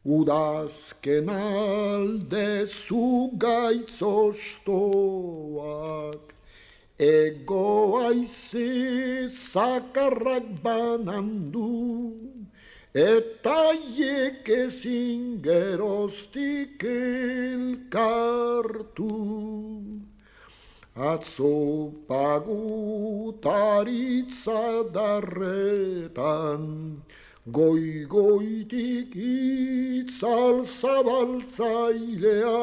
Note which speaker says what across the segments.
Speaker 1: Udazken alde zugaitz ostoak, ego aize zakarrak banandu, eta hiek ezin geroztik elkartu. Atzo pagutaritza darretan, goi-goitik itzal zabaltzailea,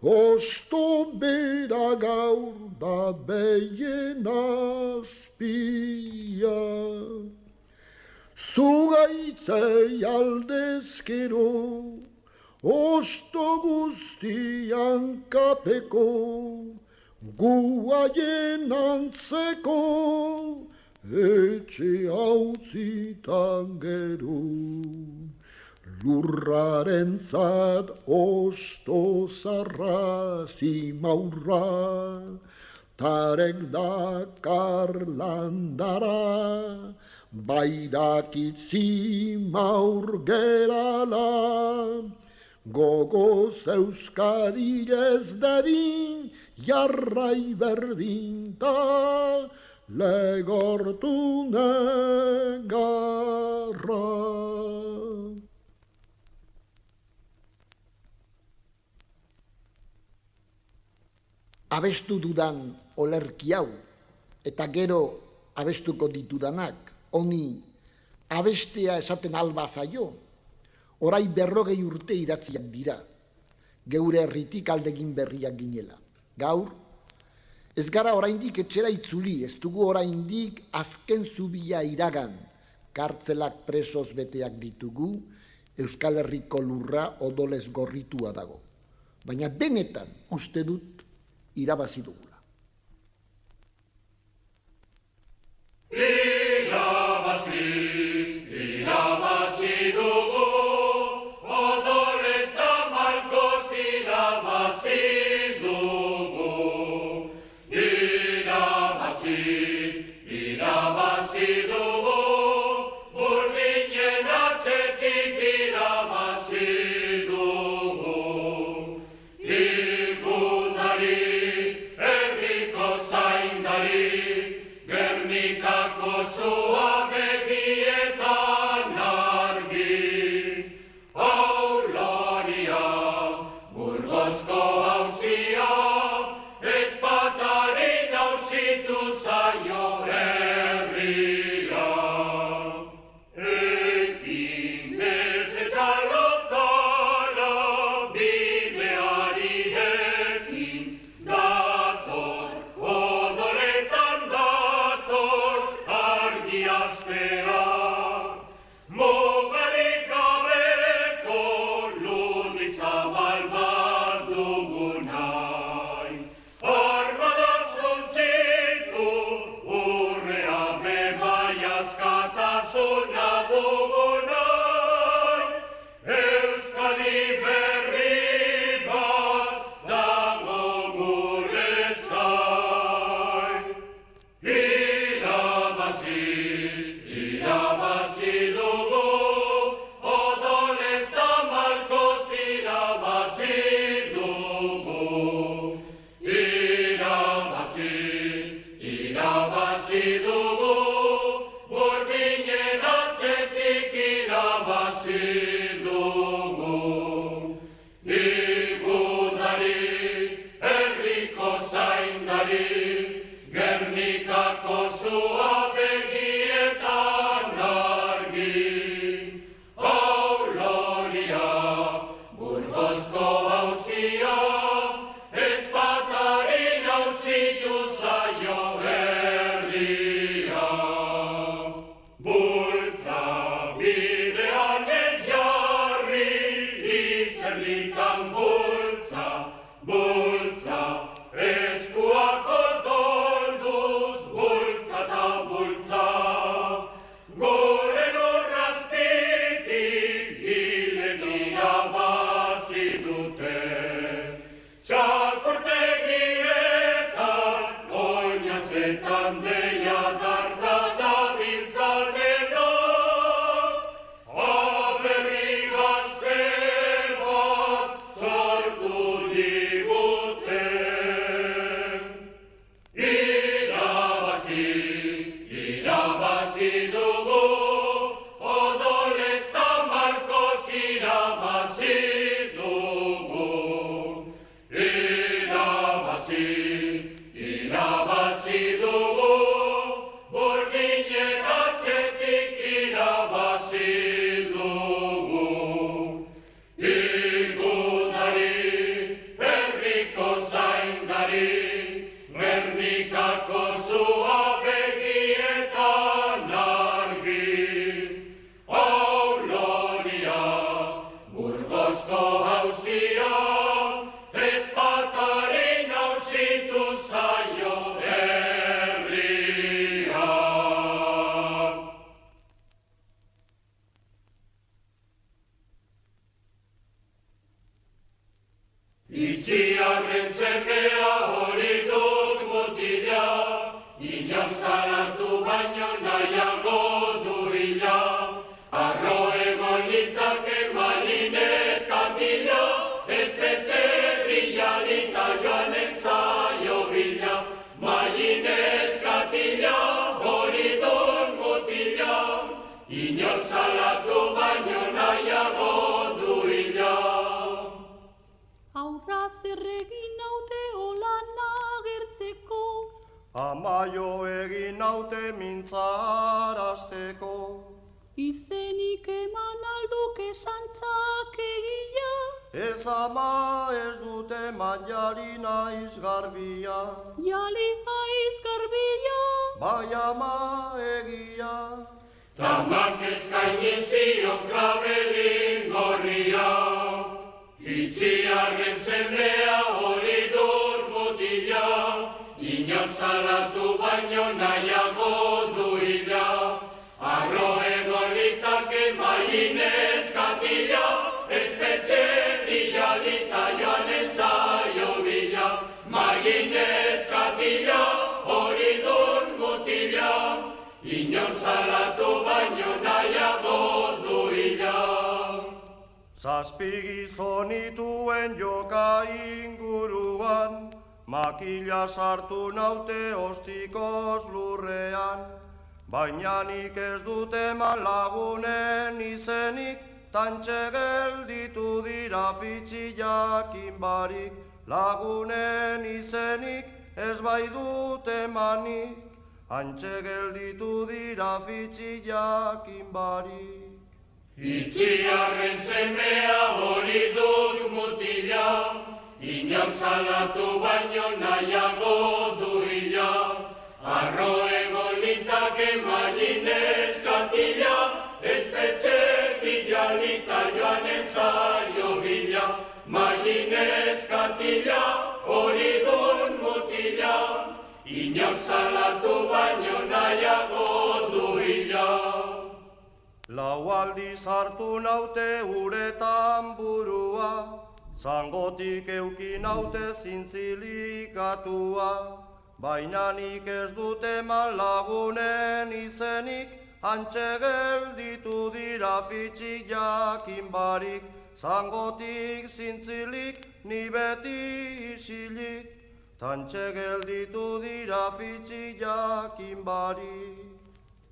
Speaker 1: osto bera gaur da behien azpia. Zugaitzei aldezkero, osto guztian kapeko, gu haien antzeko, etxe hauzitan gero. Lurraren zat osto zarra zimaurra, tarek dakar landara, baidakitzi maur gerala. Gogoz Euskadi ez dadin, jarrai berdinta, legortu negarra. Abestu dudan olerki hau, eta gero abestuko ditudanak, honi abestea esaten alba zaio, orai 40 urte idatziak dira, geure herritik aldegin berriak ginela. Gaur, ez gara oraindik etxera itzuli, ez dugu oraindik azken zubia iragan, kartzelak presoz beteak ditugu, Euskal Herriko lurra odolez gorritua dago. Baina benetan uste dut irabazi dugula.
Speaker 2: Irabazi dugu, odolez da malkoz irabazi dugu. Irabazi dugu, burdinen atzetik irabazi dugu. Igudari, herriko zaindari, Gernikako zua begietan argi. Aularia, Burgosko auzia, ezpatari nauzitu zaio herria. Ekin bezetza lokala, bideari ekin dator, odoletan dator argi astea. Mugarik gabeko ludizabal bat dugu nahi. Armadak zuntzitu, urrea bebai askatasuna dugu nahi. Euskadi zerditan bultza, bultza, eskuak otolduz, bultza eta bultza. Goren horrazpitik hilen irabazi dute, txakurtegietan, oinazetan deia darda dabiltzatena, aberri gazte bat sortu digute. Irabazi dugu, odolez tamalkoz irabazi dugu. Irabazi dugu, burdinen atzetik irabazi dugu. Igudari, herriko zaindari, Gernikako zua begietan argi. Auloria, Burgosko hauzia, ezpataren hauzitu zaio herria. Itziarren semea hori duk mutila, inon salatu baino nahiago du hila. Arro egon litzake marinez katila, espetxe bilalita joanen zaio bila. Marinez katila hori duk mutila, inon salatu baino nahiago du hila.
Speaker 3: Aurra zerregin naute holan agertzeko,
Speaker 4: Amaio egin naute mintzarazteko,
Speaker 3: izenik eman alduk esantzak egia,
Speaker 4: ez ama ez dute manjari naiz garbia,
Speaker 3: jali aiz garbia,
Speaker 4: bai ama egia.
Speaker 2: Tamak eskaini zion krabelin gorria, itziarren semea hori dut mutila, inon salatu baino nahiago du hila. Arro egon litake marinez katila, espetxe bilalita joanen zaio bila. Marinez katila hori dut mutila, inon salatu baino nahiago du hila.
Speaker 4: Zazpi gizonituen joka inguruan, makila sartu naute ostikoz lurrean. Baina nik ez dut eman lagunen izenik, tantxe gelditu dira fitxi jakin barik. Lagunen izenik ez bai dut emanik, hantxe gelditu dira fitxi jakin barik.
Speaker 2: Itziarren semea hori duk mutila, inon salatu baino nahiago du hila. Arro egon litzake marinez katila, espetxe bilalita joanen zaio bila. Marinez katila hori duk mutila, inon salatu baino nahiago du hila.
Speaker 4: Lau aldiz hartu naute uretan burua, zangotik eukin naute zintzilikatua. Baina nik ez dut eman lagunen izenik, hantxe gelditu dira fitxik jakin barik. Zangotik zintzilik, ni beti isilik, tantxe gelditu dira fitxik jakin barik.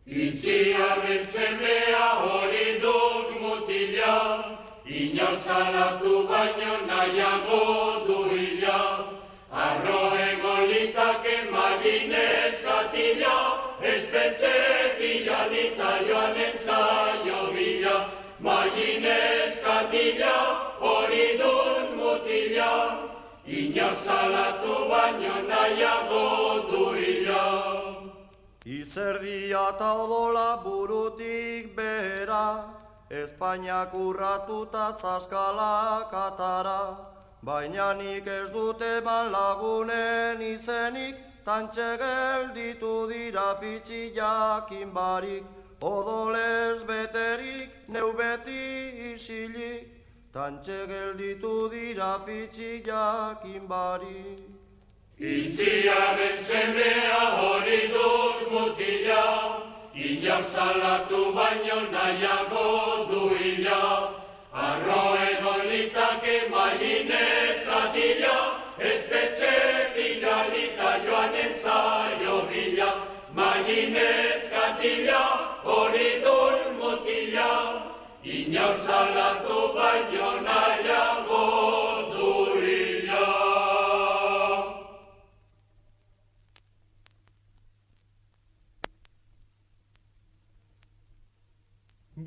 Speaker 2: Itziarren semea hori duk mutila, inon salatu baino nahiago du hila. Arro egon litzake marinez katila, espetxe bilalita joanen zaio bila. Marinez katila hori duk mutila, inon salatu baino nahiago du hila.
Speaker 4: Izerdia eta odola burutik behera, Espainiak urratuta zaskalak atara, baina nik ez dut eman lagunen izenik, tantxe gelditu dira fitxi jakin barik, odolez beterik, neu beti isilik, tantxe gelditu dira fitxi jakin barik.
Speaker 2: Itziarren semea hori dut mutila, inor salatu baino nahiago du hila, arro egon litake maginez katila, espetxe itxalita joanen zaio bila, maginez katila hori dut mutila, inor salatu baino nahiago du hila.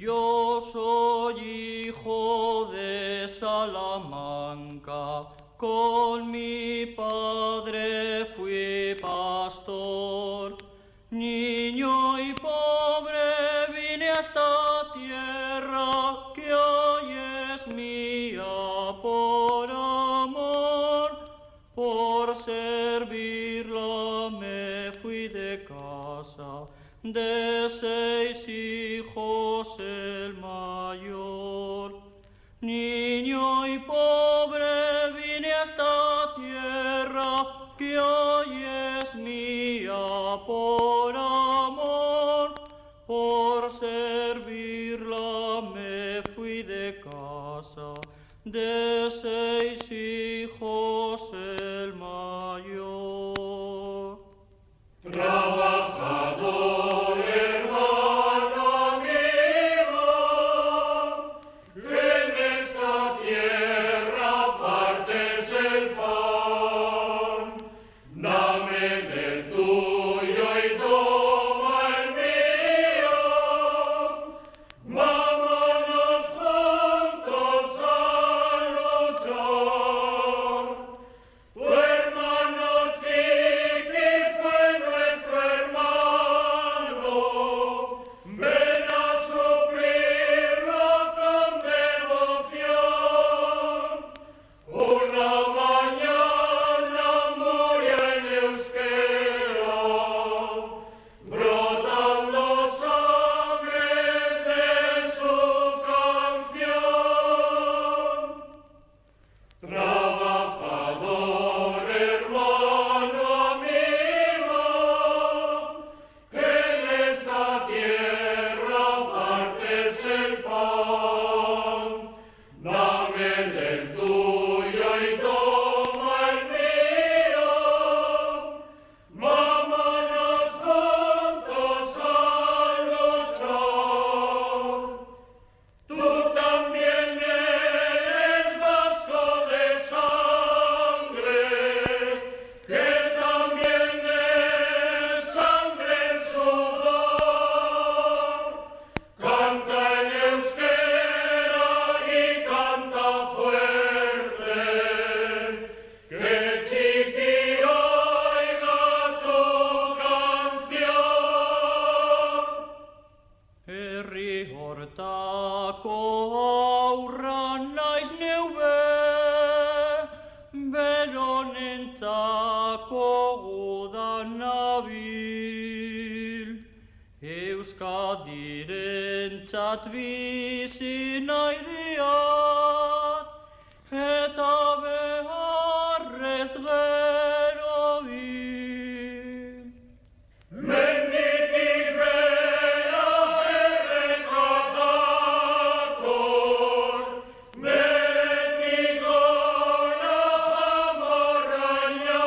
Speaker 5: Yo soy hijo de Salamanca, con mi padre fui pastor. Niño y pobre vine a esta tierra que hoy es mía por amor, por servirla me fui de casa. De 6 hijos el mayor, niño y pobre vine a esta tierra que hoy es mía por amor, por servirla me fui de casa. De 6 hijos el mayor.
Speaker 2: Trabajador, hermano amigo, en esta tierra partes el pan, dame del tuyo y toma el mío, vámonos juntos a luchar. Tu hermano Chiqui fue nuestro hermano, ven a suplirlo con devoción. Una mañana murió en euskera, brotando sangre de su canción. Trabajador, hermano amigo, que en esta tierra partes el pan, dame del tuyo y toma el mío, vámonos juntos a luchar. Tú también eres vasco de sangre, que también es sangre el sudor. Canta en euskera y canta fuerte, que Chiqui oiga tu canción.
Speaker 5: Herri hortako aurra naiz neube, beronentzako gudan nabil. Euskadirentzat bizi nahi diat, eta beharrez gero hil.
Speaker 2: Menditik bera errekatakor, beretik gora amorraina,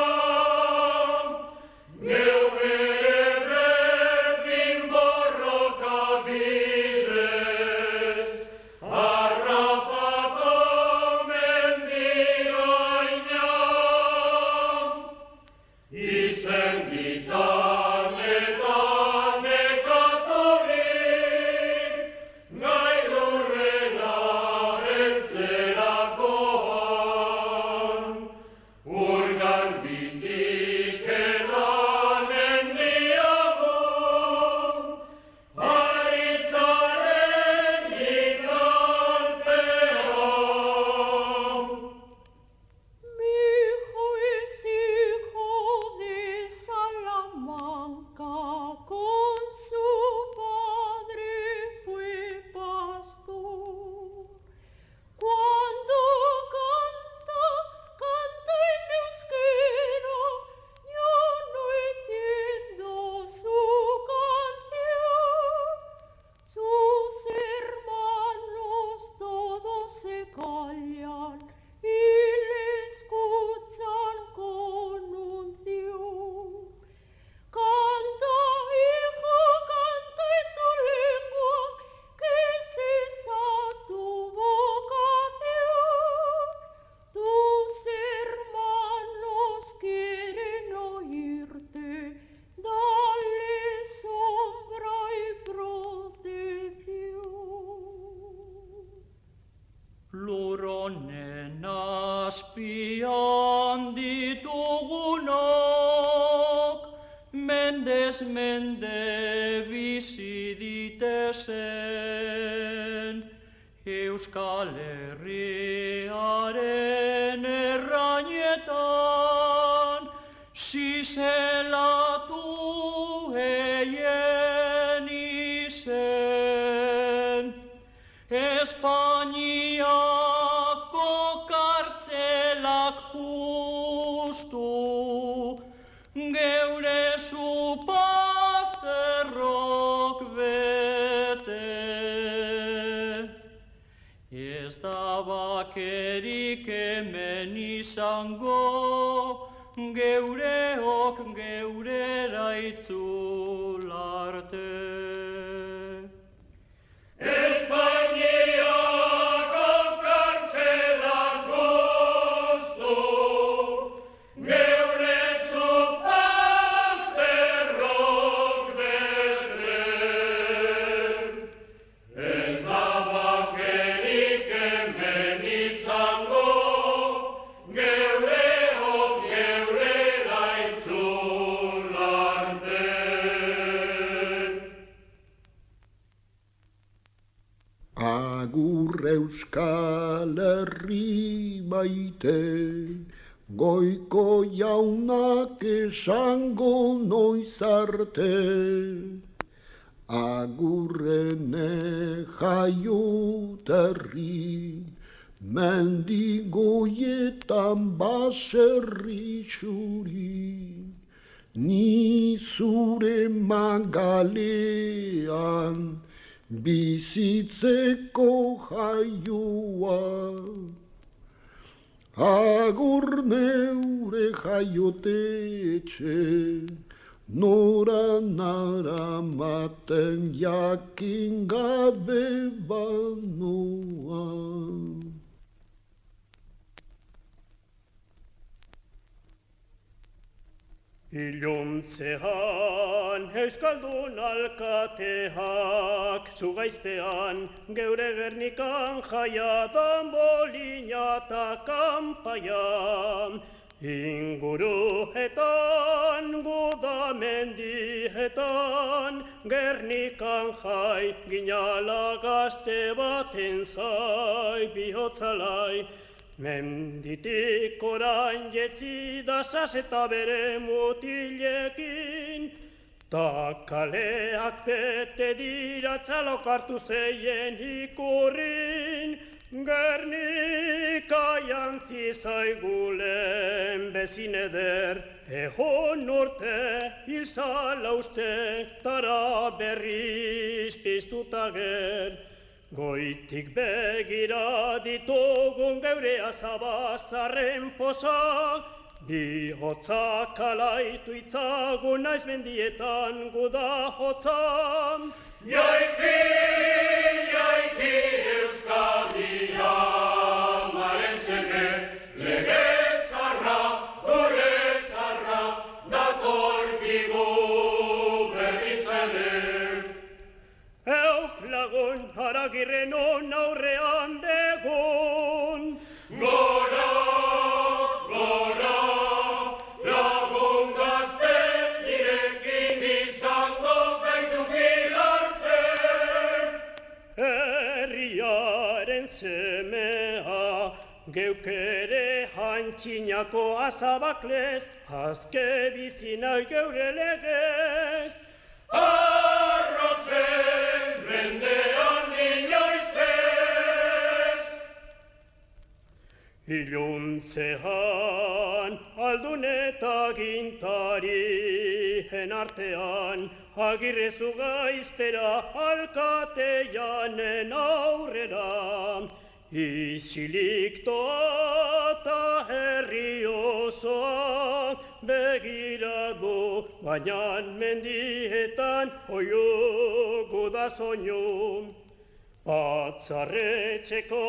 Speaker 2: geu bere berdin borroka bidez, harrapa
Speaker 5: azpian ditugunok, mendez mende bizi ditezen, Euskal Herriaren errainetan, zizelatu eien izen. Espainiako kartzelak justu, geure zupazterrok bete. Ez da bakerik hemen izango, geureok geurera itzularte.
Speaker 2: Espainiako kartzelak justu, geure zupazterrok bete. Ez da bakerik hemen izango, geureok geurera itzularte.
Speaker 1: Agur Euskal Herri maite, goiko jaunak esango noiz arte. Agurrene jaioterri, mendigoietan baserri xuri, ni zure magalean, bizitzeko jaioa. Agur neure jaiotetxe, nora naramaten jakin gabe banoa.
Speaker 6: Iluntzean Euskaldun alkateak, zugaizpean geure Gernikan jaiadan bolina eta kanpaian. Inguruetan, gudamendietan, Gernikan jai, ginala gazte baten zai, bihotzalai. Menditik orain jetzi da saseta bere mutilekin, ta kaleak bete dira txalok hartu zeien ikurrin, Gernika jantzi zaigulen bezin eder, egon urte hilzala uste, tara berriz piztuta ger. Goitik begira ditugun geure azabazarren posak, bihotzak alaitu itzagun naiz mendietan guda hotzan.
Speaker 2: Jaiki, jaiki Euskadia, maren zene, legezarra, guretarra, datorkigu berriz ere.
Speaker 6: Euk lagun haragirrenon aurrean degun.
Speaker 2: Gora, gora, lagun gazte, nirekin izango gaitu gilarte.
Speaker 6: Herriaren semea, geuk ere hantxinako azabaklez, azke bizinai geure legez.
Speaker 2: Arrotzen mendean inoiz ez.
Speaker 6: Iluntzean, aldun eta gintarien artean, agirre zugaizpera alkateanen aurrera. Isilik toa eta herri osoa begira du, baina mendietan oiugu da soinu. Batzarretxeko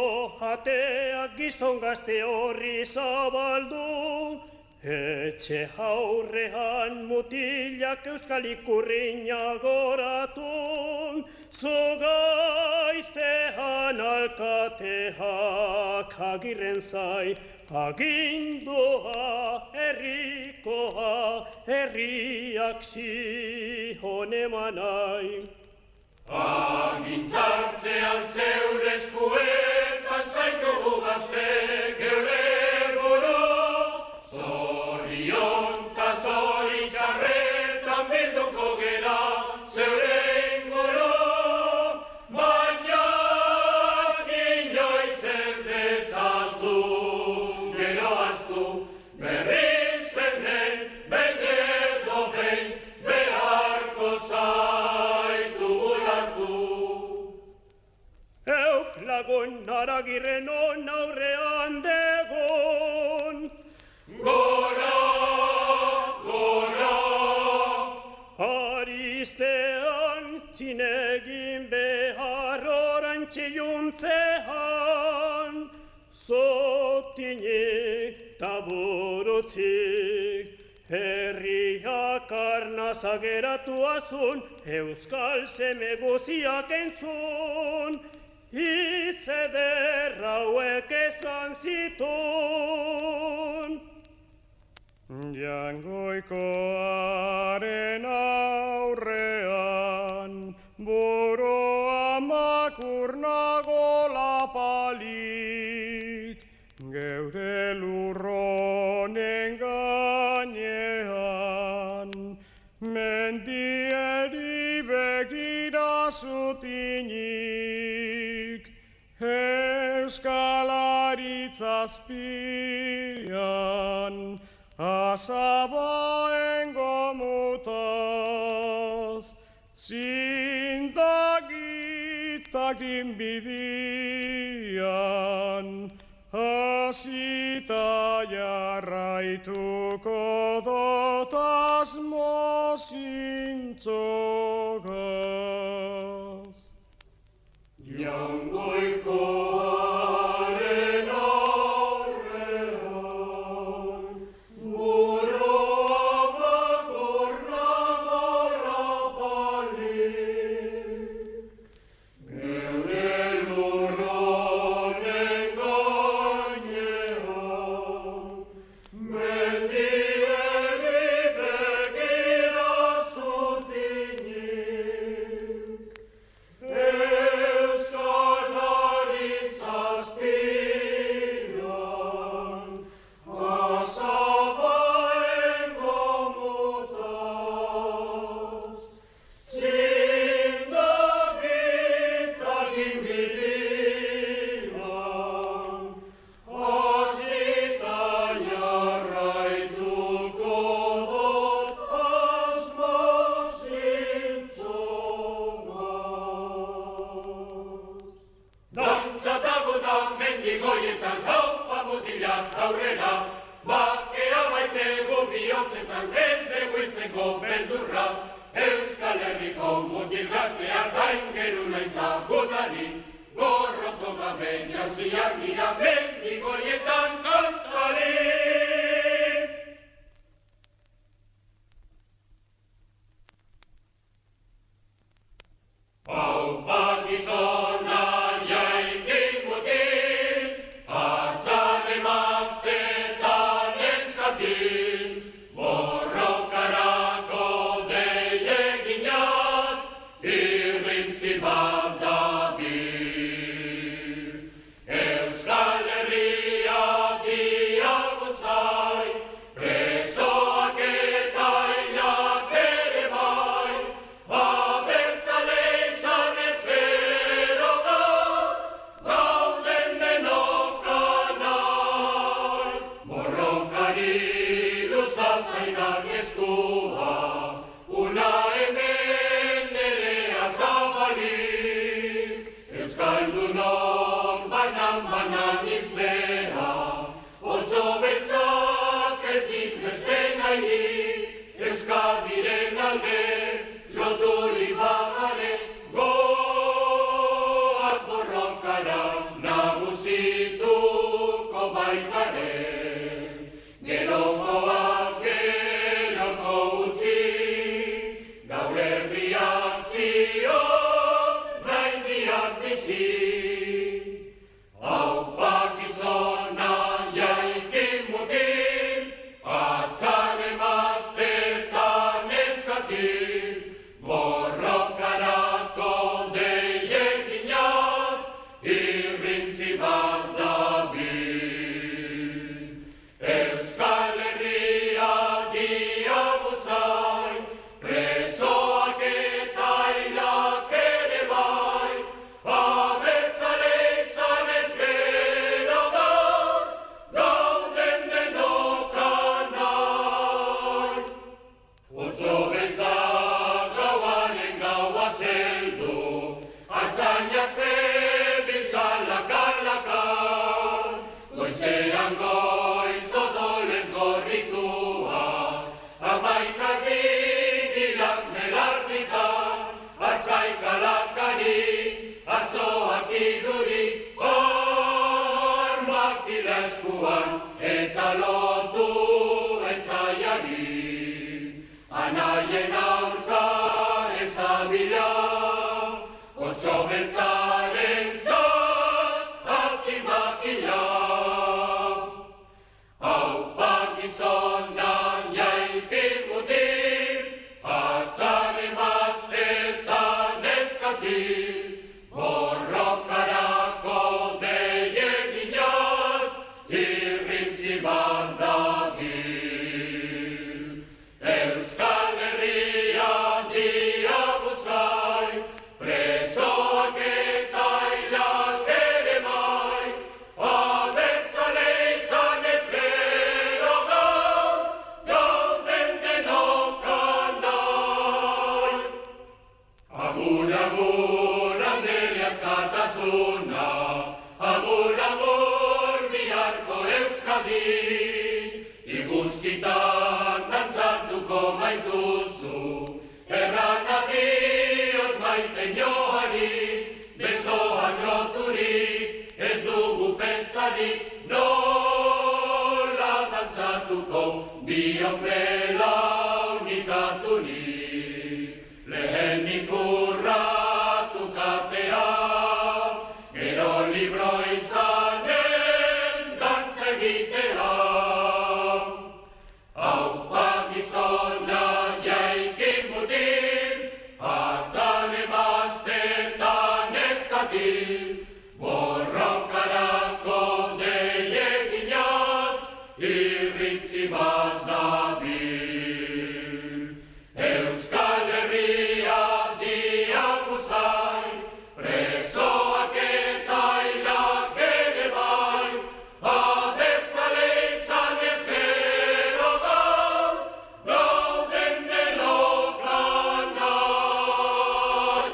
Speaker 6: ateak gizon gazte horri zabaldu, Etxe aurrean mutilak euskal ikurriña goratun, zogaiztean alkateak agirren zai, agindua herrikoa, herriak zion emanai.
Speaker 2: Agintzartzean zeure eskuetan zaitugu gazte geure buru, zorion ta zoritxarretan bilduko gera zeure inguru, baina inoiz ez dezazu gero aztu, berriz zenen betedo behin beharko zaitugu lartu.
Speaker 6: Euk lagun Aragirren on aurrean degon,
Speaker 2: Gora, gora,
Speaker 6: Aristean zinegin behar orantxe juntzean, zotinik taborotzik, herriak arnaza geratu azun, euskal seme guziak entzun, hitz ederra hauek esan zitun. Jangoikoaren aurrean, buroa makur nago lapalik, geure lurronen gainean, mendieri begira zutinik, euskalaritza-azpian, azabaen gomutaz, zindagitak inbidian, hasita jarraituko dot asmo zintzogaz.
Speaker 2: Jangoikoaren aurrean, buroa makur nago lapalik, geure lurronen gainean, mendieri begira zutinik, euskalaritza-azpian, azabaen gomutaz, zindagitak inbidian, hasita jarraituko dot asmo zintzogaz. Dantza dagoda mendigoietan, haupa mutilak aurrera, bakea baitegu bihotzetan ez beguitzeko beldurra, Euskal Herriko mutil gazteak aingeru naiz da gudari, gorroto gabe jauziak dira mendigoietan kantari. Haupa gizona jaingin mutil, atzan emaztetan eskatil, borrokarako deieginaz, irrintzi bat dabil. Euskal Herria diago zai, presoak eta hilak ere bai, abertzale izan ez gero gauden denokan nahi. Borrokari luza zaidak eskua, una hemen ere azabalik, Euskaldunok banan hiltzea, otzo beltzak ez dit beste nahirik, Euskadiren alde loturik bagare, goaz borrokara nagusituko baitare, gerokoa eskuan eta lotu etzaiari. Anaien aurka ezabila, otso beltzaren txat atzimakila. Hau gizonan jaikin mutil, atzaren maztetan eskatil, borrokarako deien inaz, irrintzi bandabil. Euskal Herrian diabuzai, presoak eta hilak ere mai, abertzale izan ez gero gaur, gauden denokan nahi. Agur, agur, handeri askatasuna, agur, agur, biharko Euskadi, iguzkitan dantzatuko maituzu, erran adiot maiten joari, besoak loturik, ez dugu festarik, nola dantzatuko biok belaunikaturik. Lehenik urratu katea, gero libro izanen dantza egitea. Aupa gizona jaikin mutil, atzare maztetan eskatil, borrokarako deien inaz, irrintzi bat dabil. Euskal Herria diabuzai, presoak eta hilak ere bai, abertzale izan ez gero gaur, gauden denokan nahi.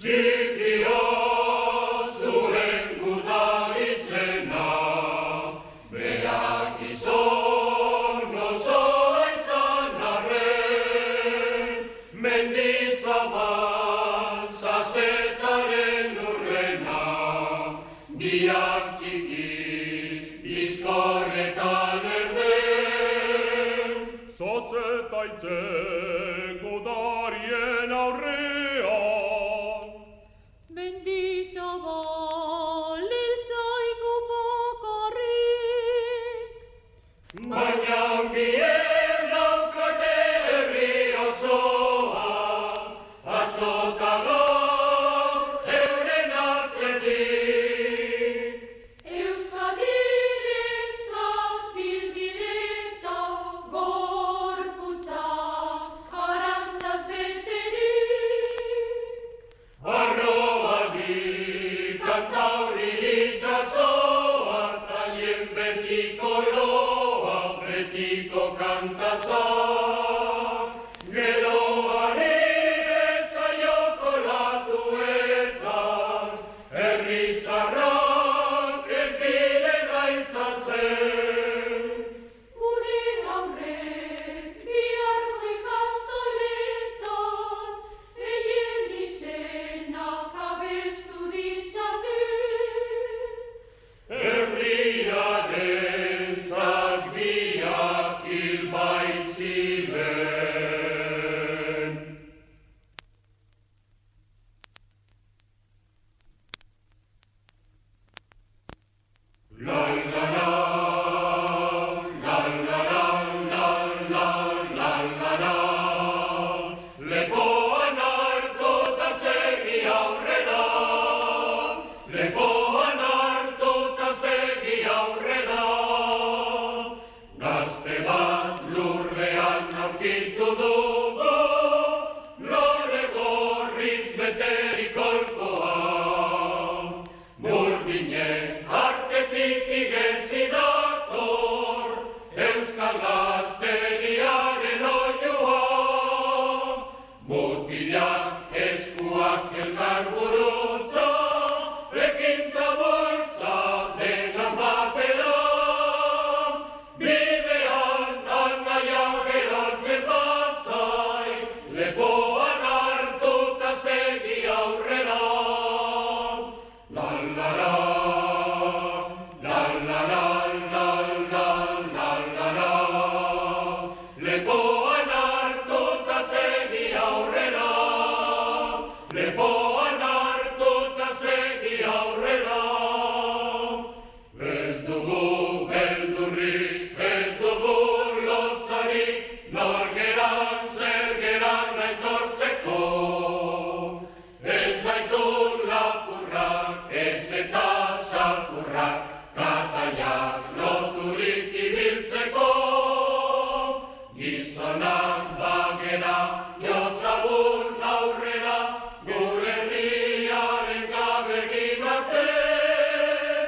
Speaker 2: Txikio zuen gudar izena, berak izon gozoa izan arren, mendizabal zazetaren urrena, biak txiki bizkorretan erden.
Speaker 6: Zazetaitzen gudarien aurrean,
Speaker 3: Mendizabal hil zaigu bakarrik.
Speaker 2: Baina bien daukate herri osoa, atzota gaur euren atzetik.
Speaker 3: Euskadirentzat bildireta gorputza
Speaker 2: lepoan hartuta segi aurrera. Ez dugu beldurrik, ez dugu lotzarik, nor geran, zer geran aitortzeko. Ez baitun lapurrak, ez eta zakurrak, kataiaz loturik ibiltzeko. Gizonak bagera, jozagun aurrera, gure herriaren gabe gidaten.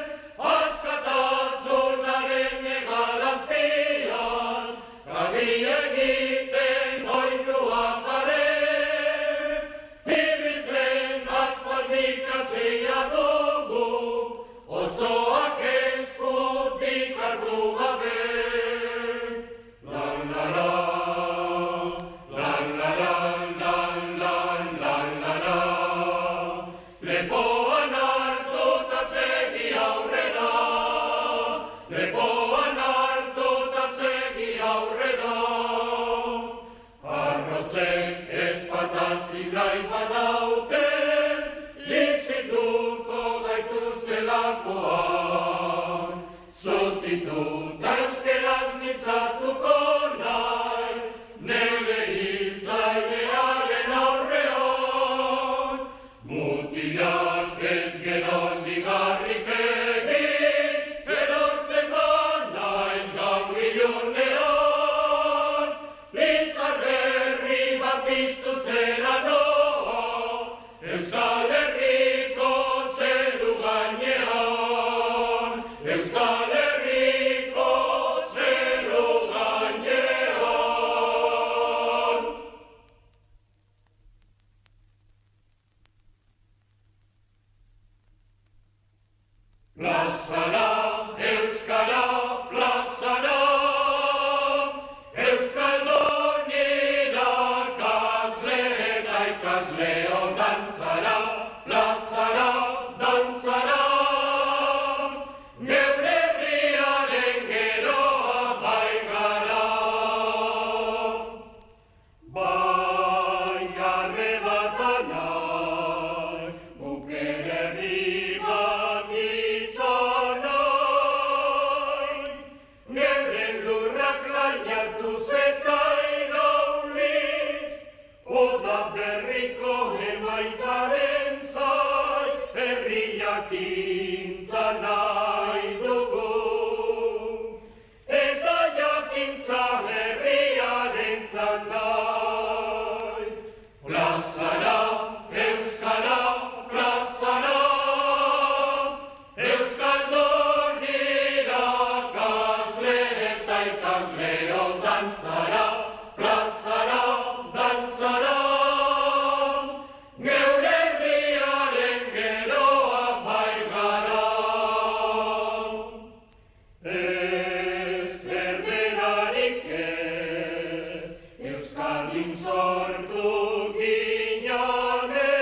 Speaker 2: Askatasunaren egalazpian, gabi egiten oituak garen. Ibiltzen aspaldik hasia dugu, otsoak eskutik hartu gabe. Lepoan hartuta segi aurrera, lepoan hartuta segi aurrera. Arrotzek ezpatazi nahi banauten, lizituko gaituztelakoan. Zutituta euskeraz mintzatuko naiz, neure hiltzailearen aurrean. Mutilak ez gero ligarrik egin, erortzen naiz gau ilunean. Izar berri bat piztutzera noa, Euskal Herriko zeru gainean. Euskal Herriko zeru gainean. Plazara, Euskara, plazara, Euskaldun irakasle eta ikasleo dantzara, plazara, dantzara. Geure herriaren geroa bai gara. Bai arrebatanak, guk ere herri bat izan nahi. Geuren lurrak laiatuz eta irauliz, oda berriko emaitzaren zai, herriak intza nahi dugu. Eta jakintza herriaren nahi. Plazara, Euskara, plazara, Euskaldun irakasle eta ikasleo dantzara, plazara, dantzara. Geure herriaren geroa bai gara. Ez erderarik ez, Euskadin sortu ginanez.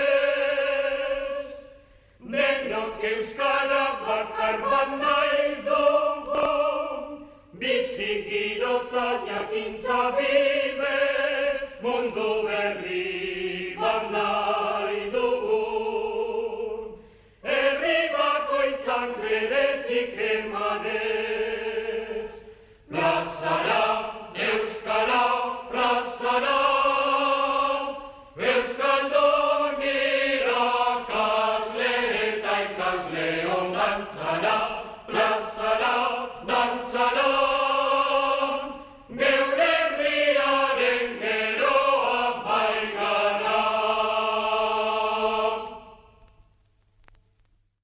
Speaker 2: Denok euskara bakar bat naiz dugu, bizi girota jakintza bidez, mundu berri bat nahi dugu. Herri bakoitzak beretik emanez.